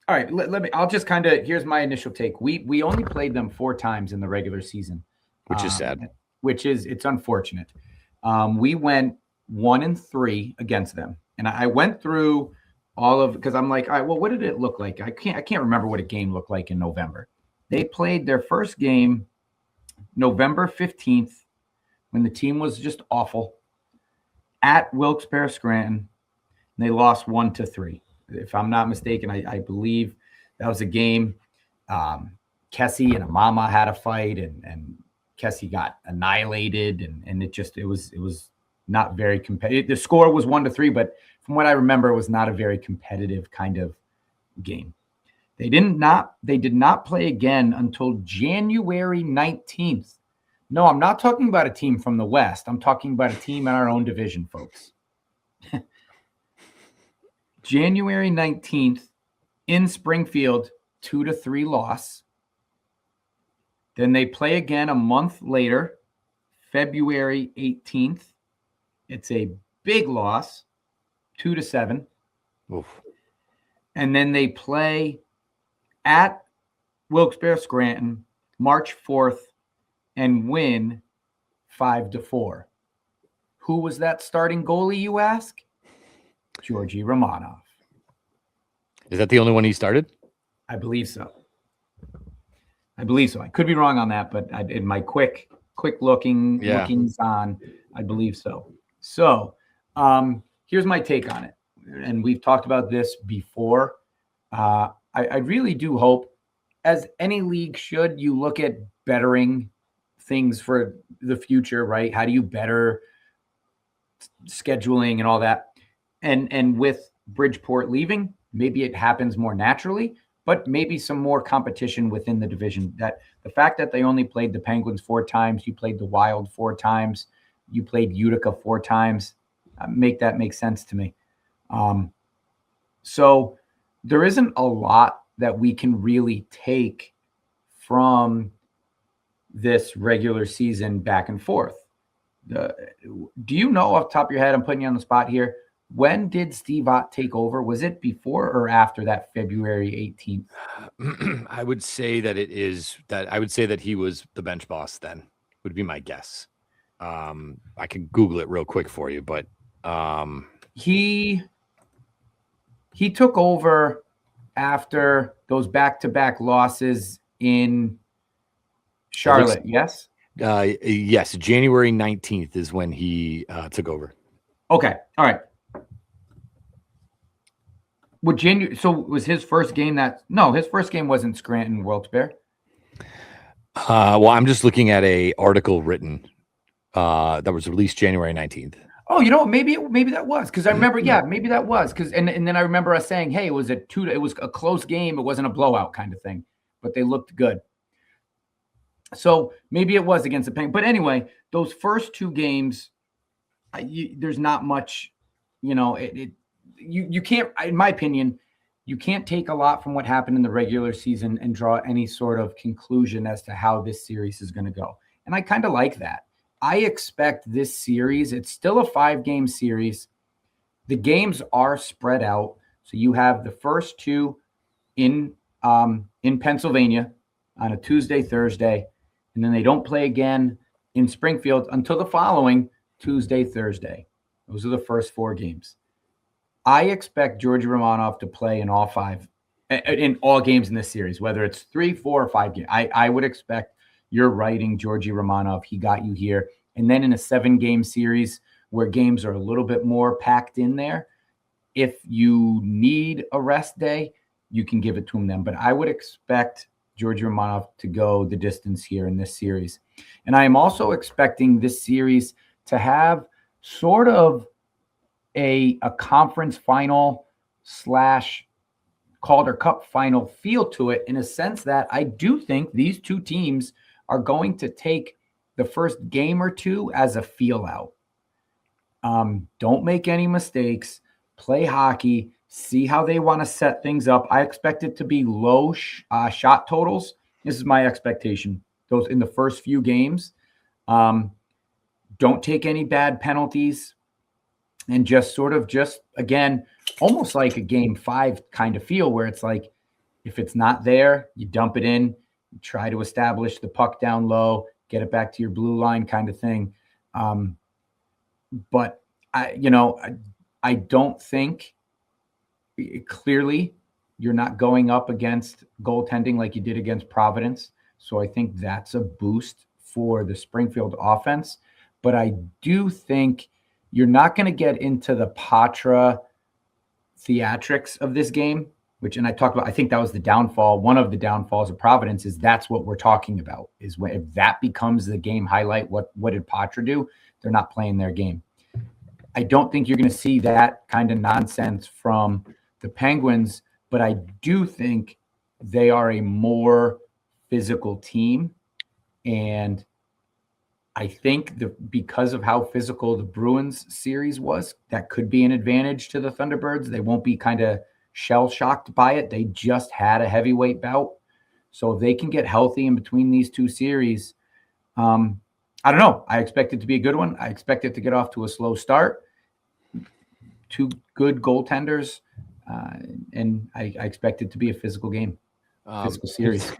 right, I'll just here's my initial take. We only played them 4 times in the regular season, which is sad. It's unfortunate. We went 1-3 against them, and I went through all of, because I'm like, all right, well, what did it look like? I can't remember what a game looked like in November. They played their first game November 15th when the team was just awful at Wilkes-Barre Scranton. And they lost 1-3. If I'm not mistaken, I believe that was a game. Kessie and Amama had a fight, and Kessie got annihilated, and it was not very competitive. The score was 1-3, but from what I remember, it was not a very competitive kind of game. They did not play again until January 19th. No, I'm not talking about a team from the West. I'm talking about a team in our own division, folks. January 19th in Springfield, 2-3 loss. Then they play again a month later, February 18th. It's a big loss, 2-7. Oof. And then they play at Wilkes-Barre Scranton, March 4th, and win 5-4. Who was that starting goalie, you ask? Georgi Romanov. Is that the only one he started? I believe so. I could be wrong on that, but in my quick lookings on, I believe so. So here's my take on it. And we've talked about this before. I really do hope, as any league should, you look at bettering things for the future, right? How do you better scheduling and all that? And with Bridgeport leaving, maybe it happens more naturally, but maybe some more competition within the division. That the fact that they only played the Penguins 4 times, you played the Wild 4 times, you played Utica 4 times, make sense to me. So there isn't a lot that we can really take from this regular season back and forth. Do you know off the top of your head, I'm putting you on the spot here, when did Steve Ott take over? Was it before or after that February 18th? I would say that he was the bench boss then, would be my guess. I can Google it real quick for you, but he took over after those back-to-back losses in Charlotte, yes? Yes, January 19th is when he took over. Okay, all right. So was his first game his first game wasn't Scranton, Wilkes-Barre? Well, I'm just looking at a article written that was released January 19th. Oh, maybe that was, because I remember, maybe that was, because and then I remember us saying, hey, it was a close game, it wasn't a blowout kind of thing, but they looked good. So maybe it was against the Penguins. But anyway, those first 2 games, there's not much, you can't, in my opinion, you can't take a lot from what happened in the regular season and draw any sort of conclusion as to how this series is going to go. And I kind of like that. I expect this series, it's still a 5-game series. the games are spread out. So you have the first two in Pennsylvania on a Tuesday, Thursday, and then they don't play again in Springfield until the following Tuesday, Thursday. Those are the first 4 games. I expect Georgi Romanov to play in all games in this series, whether it's 3, 4, or 5 games. I would expect you're writing Georgi Romanov. He got you here. And then in a 7-game series where games are a little bit more packed in there, if you need a rest day, you can give it to him then. But I would expect Georgi Romanov to go the distance here in this series. And I am also expecting this series to have sort of a conference final / Calder Cup final feel to it, in a sense that I do think these two teams are going to take the first game or two as a feel out. Don't make any mistakes. Play hockey. See how they want to set things up. I expect it to be low shot totals. This is my expectation. Those in the first few games. Don't take any bad penalties. And just again, almost like a game 5 kind of feel, where it's like, if it's not there, you dump it in, you try to establish the puck down low, get it back to your blue line kind of thing. But I don't think, clearly you're not going up against goaltending like you did against Providence. So I think that's a boost for the Springfield offense. But I do think you're not going to get into the Patra theatrics of this game, and I talked about, I think that was the downfall. One of the downfalls of Providence is that's what we're talking about, is when, if that becomes the game highlight, what did Patra do? They're not playing their game. I don't think you're going to see that kind of nonsense from the Penguins, but I do think they are a more physical team. And I think because of how physical the Bruins series was, that could be an advantage to the Thunderbirds. They won't be kind of shell-shocked by it. They just had a heavyweight bout. So if they can get healthy in between these two series, I don't know. I expect it to be a good one. I expect it to get off to a slow start. 2 good goaltenders, and I expect it to be a physical game, physical series.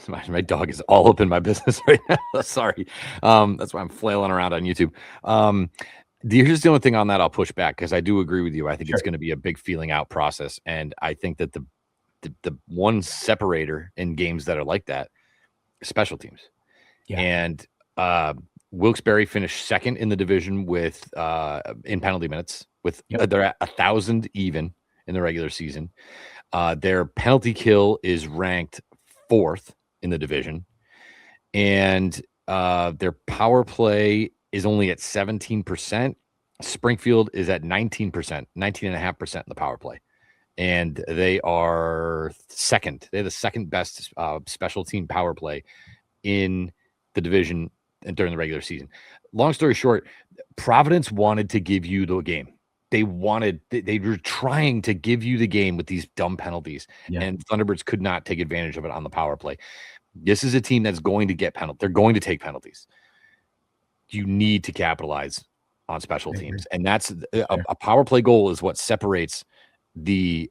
My dog is all up in my business right now. Sorry. That's why I'm flailing around on YouTube. Here's the only thing on that I'll push back, because I do agree with you. I think it's going to be a big feeling out process. And I think that the one separator in games that are like that is special teams. Yeah. And Wilkes-Barre finished second in the division with in penalty minutes. They're at 1,000 even in the regular season. Their penalty kill is ranked 4th in the division, and their power play is only at 17%. Springfield is at 19%, 19.5% in the power play, and they are second. They're the second best special team power play in the division during the regular season. Long story short, Providence wanted to give you the game. They were trying to give you the game with these dumb penalties, and Thunderbirds could not take advantage of it on the power play. This is a team that's going to get penalties. They're going to take penalties. You need to capitalize on special teams, and that's a power play goal is what separates the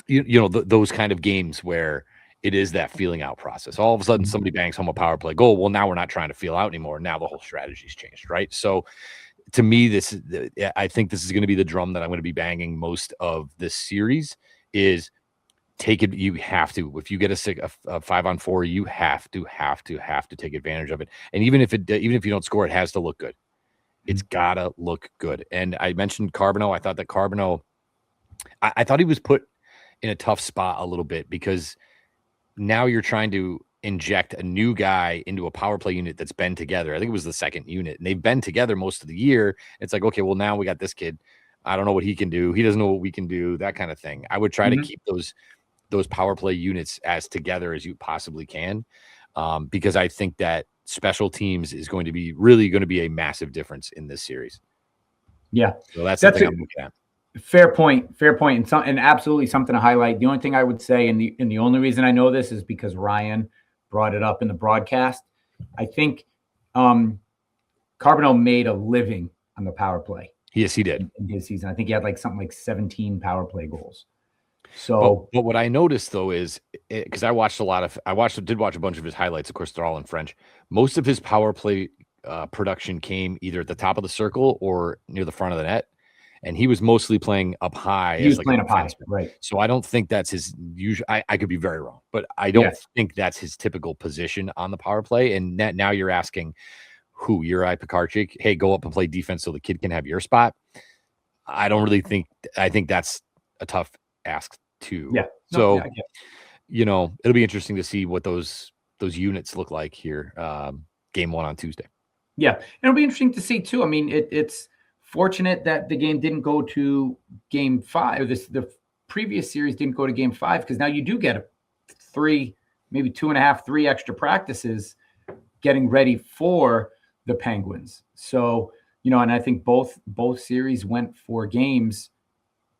those kind of games where it is that feeling out process. All of a sudden, somebody bangs home a power play goal. Well, now we're not trying to feel out anymore. Now the whole strategy's changed, right? So, to me, I think this is going to be the drum that I'm going to be banging most of this series. Is take it. You have to. If you get a 5-on-4, you have to take advantage of it. And even if you don't score, it has to look good. It's gotta look good. And I mentioned Carbonneau. I thought that Carbonneau, I thought he was put in a tough spot a little bit, because now you're trying to inject a new guy into a power play unit that's been together. I think it was the second unit, and they've been together most of the year. It's like, okay, well, now we got this kid. I don't know what he can do. He doesn't know what we can do, that kind of thing. I would try to keep those power play units as together as you possibly can, because I think that special teams is going to be a massive difference in this series. Yeah. So that's the thing I'm looking at. Fair point, and absolutely something to highlight. The only thing I would say, and the only reason I know this is because Ryan brought it up in the broadcast. I think Carbonneau made a living on the power play. Yes, he did. in his season. I think he had like something like 17 power play goals. So, but what I noticed though is because did watch a bunch of his highlights. Of course, they're all in French. Most of his power play production came either at the top of the circle or near the front of the net, and he was mostly playing up high. he was playing up high, right? So I don't think that's his usual. I could be very wrong, but I don't think that's his typical position on the power play. And now you're asking who Uri Pekarczyk, hey, go up and play defense so the kid can have your spot. I don't really think. I think that's a tough ask too. Yeah. So it'll be interesting to see what those units look like here. Game 1 on Tuesday. Yeah, and it'll be interesting to see too. I mean, it's fortunate that the game didn't go to Game 5. The previous series didn't go to Game 5 because now you do get 3, maybe 2.5, 3 extra practices getting ready for the Penguins. So and I think both series went 4 games.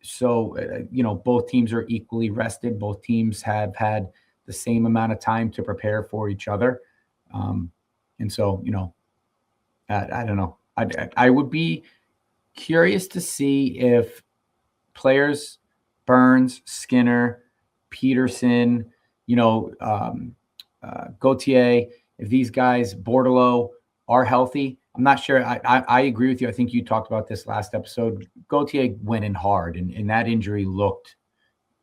So, both teams are equally rested. Both teams have had the same amount of time to prepare for each other. And so, I don't know. I would be curious to see if players, Burns, Skinner, Peterson, Gauthier, if these guys, Bordelot, are healthy. I'm not sure. I agree with you. I think you talked about this last episode. Gauthier went in hard, and that injury looked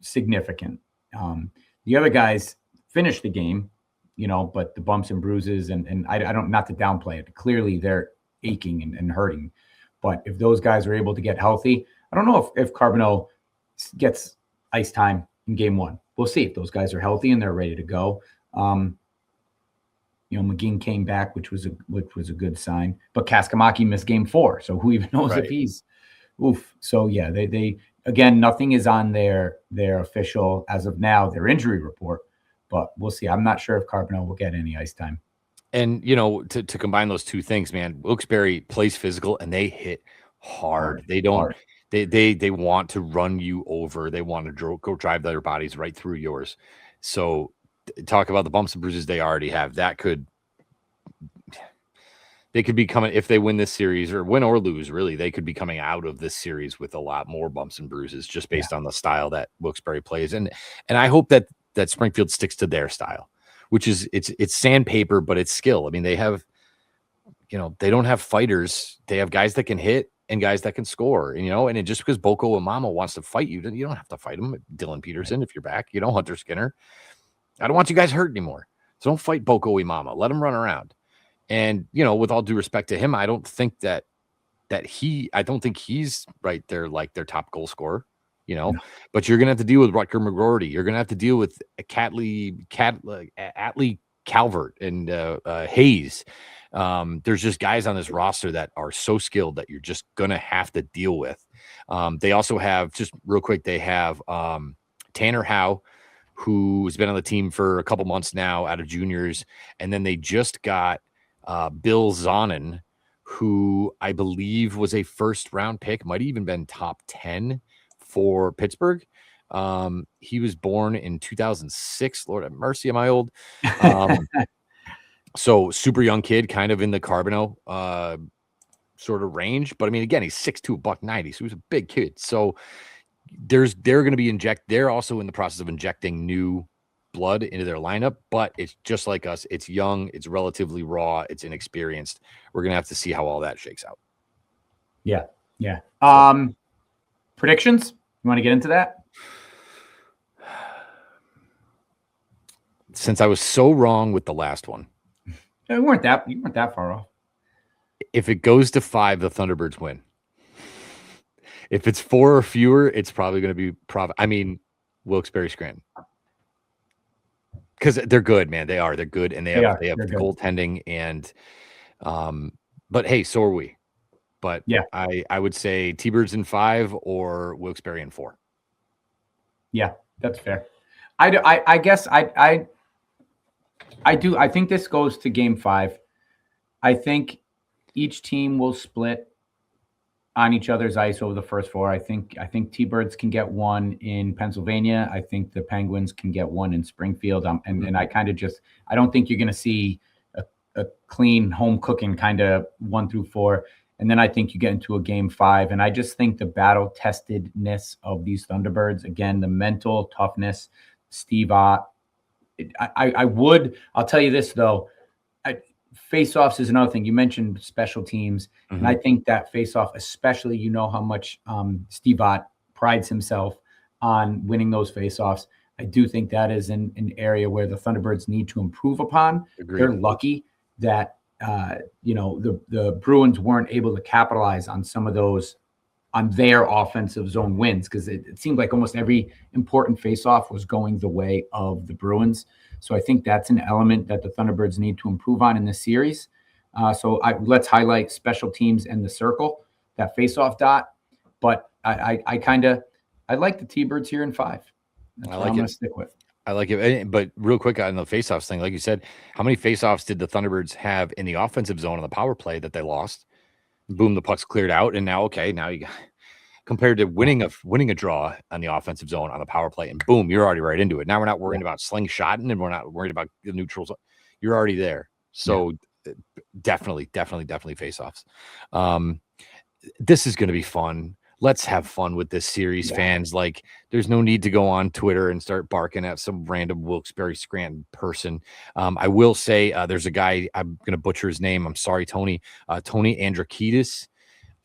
significant. The other guys finished the game, but the bumps and bruises, and I don't, not to downplay it. Clearly, they're aching and hurting. But if those guys are able to get healthy, I don't know if Carbonneau gets ice time in Game 1. We'll see if those guys are healthy and they're ready to go. McGinn came back, which was a good sign. But Kaskamaki missed Game 4, so who even knows if he's oof. So yeah, they again, nothing is on their official as of now, their injury report. But we'll see. I'm not sure if Carbonneau will get any ice time. And to combine those two things, man, Wilkes-Barre plays physical and they hit hard. They don't. Hard. They want to run you over. They want to go drive their bodies right through yours. So talk about the bumps and bruises they already have. They could be coming, if they win this series or win or lose, really, they could be coming out of this series with a lot more bumps and bruises just based on the style that Wilkes-Barre plays. And I hope that Springfield sticks to their style, which is it's sandpaper, but it's skill. I mean, they have, they don't have fighters. They have guys that can hit and guys that can score, and just because Boko Imama wants to fight you, you don't have to fight him. Dylan Peterson, if you're back, Hunter Skinner. I don't want you guys hurt anymore. So don't fight Boko Imama. Let him run around. And, with all due respect to him, I don't think I don't think he's right there like their top goal scorer, no. But you're going to have to deal with Rutger McGroarty. You're going to have to deal with Atlee Calvert and Hayes. There's just guys on this roster that are so skilled that you're just going to have to deal with. They also have, just real quick, they have Tanner Howe, who's been on the team for a couple months now out of juniors. And then they just got Bill Zonin, who I believe was a first-round pick, might have even been top 10 for Pittsburgh. He was born in 2006. Lord have mercy, am I old? So super young kid, kind of in the Carbonneau sort of range. But I mean, again, he's 6'2", $190, so he's a big kid. So they're going to be they're also in the process of injecting new blood into their lineup, but it's just like us. It's young, it's relatively raw, it's inexperienced. We're going to have to see how all that shakes out. Yeah. Predictions? You want to get into that? Since I was so wrong with the last one. You weren't that far off. If it goes to 5, the Thunderbirds win. If it's 4 or fewer, it's probably going to be Wilkes-Barre Scranton. Because they're good, man. They are. They're good, and they have goaltending. And but hey, so are we. But yeah, I would say T-Birds in 5 or Wilkes-Barre in 4. Yeah, that's fair. I guess I do. I think this goes to Game 5. I think each team will split on each other's ice over the first 4. I think T-Birds can get 1 in Pennsylvania. I think the Penguins can get 1 in Springfield. And I kind of I don't think you're going to see a clean home cooking kind of 1 through 4. And then I think you get into a game 5. And I just think the battle-testedness of these Thunderbirds, again, the mental toughness, Steve Ott. I'll tell you this, though. Face-offs is another thing. You mentioned special teams. Mm-hmm. And I think that face-off, especially, you know how much Steve Ott prides himself on winning those face-offs. I do think that is an area where the Thunderbirds need to improve upon. Agreed. They're lucky that the Bruins weren't able to capitalize on some of those on their offensive zone wins, because it seemed like almost every important faceoff was going the way of the Bruins. So I think that's an element that the Thunderbirds need to improve on in this series. Let's highlight special teams and the circle, that faceoff dot. But I like the T-Birds here in 5. That's what I'm going to stick with. I like it. But real quick on the faceoffs thing, like you said, how many faceoffs did the Thunderbirds have in the offensive zone on the power play that they lost? Boom, the puck's cleared out, and now you got, compared to winning a draw on the offensive zone on the power play, and boom, you're already right into it. Now we're not worried about slingshotting, and we're not worried about the neutrals. You're already there. So definitely faceoffs. This is going to be fun. Let's have fun with this series, fans. Like, there's no need to go on Twitter and start barking at some random Wilkes-Barre Scranton person. I will say there's a guy, I'm going to butcher his name. I'm sorry, Tony. Tony Androkidis,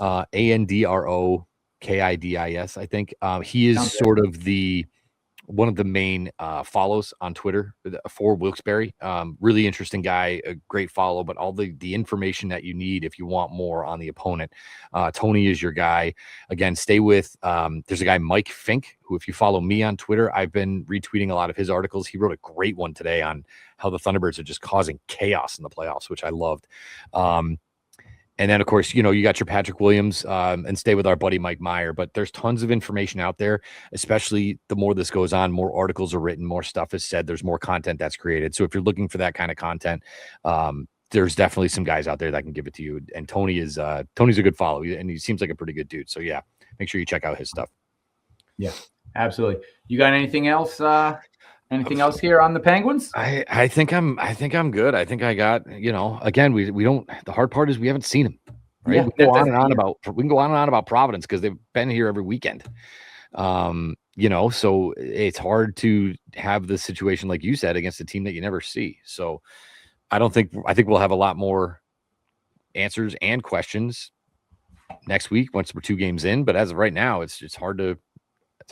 Androkidis, I think. He is sort of one of the main follows on Twitter for Wilkes-Barre. Really interesting guy, a great follow, but all the information that you need if you want more on the opponent. Tony is your guy. Again, stay with, there's a guy, Mike Fink, who, if you follow me on Twitter, I've been retweeting a lot of his articles. He wrote a great one today on how the Thunderbirds are just causing chaos in the playoffs, which I loved. And then, of course, you got your Patrick Williams, and stay with our buddy Mike Meyer. But there's tons of information out there, especially the more this goes on, more articles are written, more stuff is said, there's more content that's created. So if you're looking for that kind of content, there's definitely some guys out there that can give it to you. And Tony's a good follow, and he seems like a pretty good dude. So, yeah, make sure you check out his stuff. Yeah, absolutely. You got anything else? Anything else here on the Penguins? I think I'm good. I think I got, again, we don't, the hard part is we haven't seen them, right? Yeah, we can go on and on about Providence because they've been here every weekend. So it's hard to have the situation, like you said, against a team that you never see. So I think we'll have a lot more answers and questions next week once we're 2 games in. But as of right now, it's hard to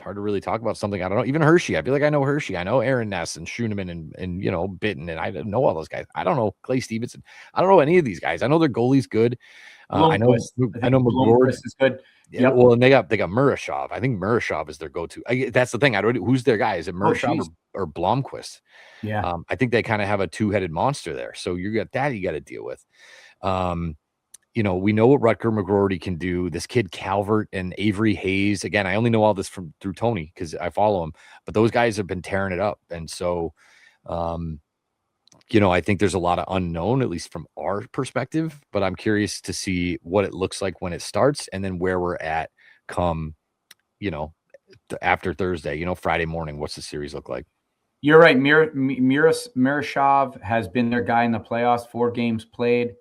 really talk about something. I don't know. Even Hershey. I feel like I know Hershey. I know Aaron Ness and Schooneman and Bitten, and I don't know all those guys. I don't know Clay Stevenson. I don't know any of these guys. I know their goalie's good. I know McGord is good. Yeah, well, and they got Murashov. I think Murashov is their go-to. That's the thing. Who's their guy? Is it Murashov or Blomqvist? Yeah. I think they kind of have a 2-headed monster there. So you got to deal with. We know what Rutger McGroarty can do. This kid Calvert and Avery Hayes. Again, I only know all this through Tony because I follow him. But those guys have been tearing it up, and so, I think there's a lot of unknown, at least from our perspective. But I'm curious to see what it looks like when it starts, and then where we're at come, after Thursday. Friday morning. What's the series look like? You're right. Murashov has been their guy in the playoffs. 4 games played.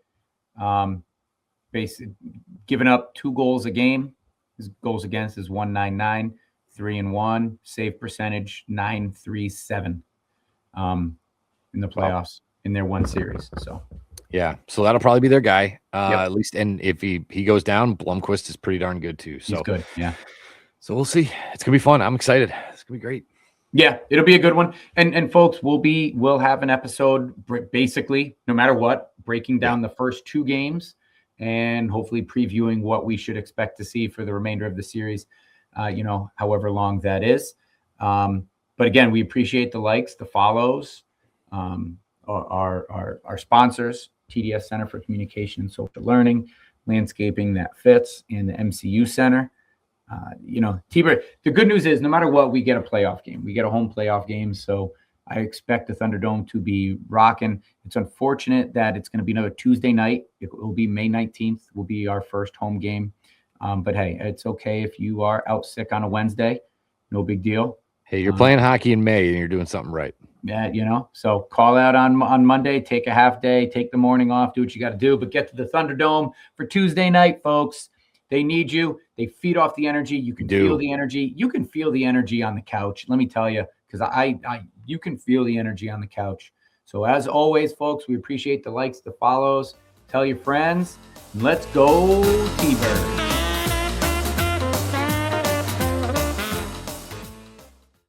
Basically giving up 2 goals a game. His goals against is 1.99, 3-1, save percentage 9.37 in the playoffs in their 1 series. So yeah, so that'll probably be their guy, at least. And if he goes down, Blomqvist is pretty darn good too. So he's good. Yeah. So we'll see. It's gonna be fun. I'm excited. It's gonna be great. Yeah, it'll be a good one. And folks, we'll have an episode basically no matter what, breaking down the first 2 games and hopefully previewing what we should expect to see for the remainder of the series, however long that is. But again, we appreciate the likes, the follows, our sponsors, TDS Center for Communication and Social Learning, Landscaping That Fits, and the MCU Center. T-Bird, the good news is no matter what, we get a playoff game. We get a home playoff game. So I expect the Thunderdome to be rocking. It's unfortunate that it's going to be another Tuesday night. It will be May 19th will be our first home game. But hey, it's okay if you are out sick on a Wednesday. No big deal. Hey, you're playing hockey in May and you're doing something right. Yeah, so call out on Monday, take a half day, take the morning off, do what you got to do, but get to the Thunderdome for Tuesday night, folks. They need you. They feed off the energy. You can feel the energy. You can feel the energy on the couch. Let me tell you, because you can feel the energy on the couch. So as always, folks, we appreciate the likes, the follows. Tell your friends. Let's go, T-Birds.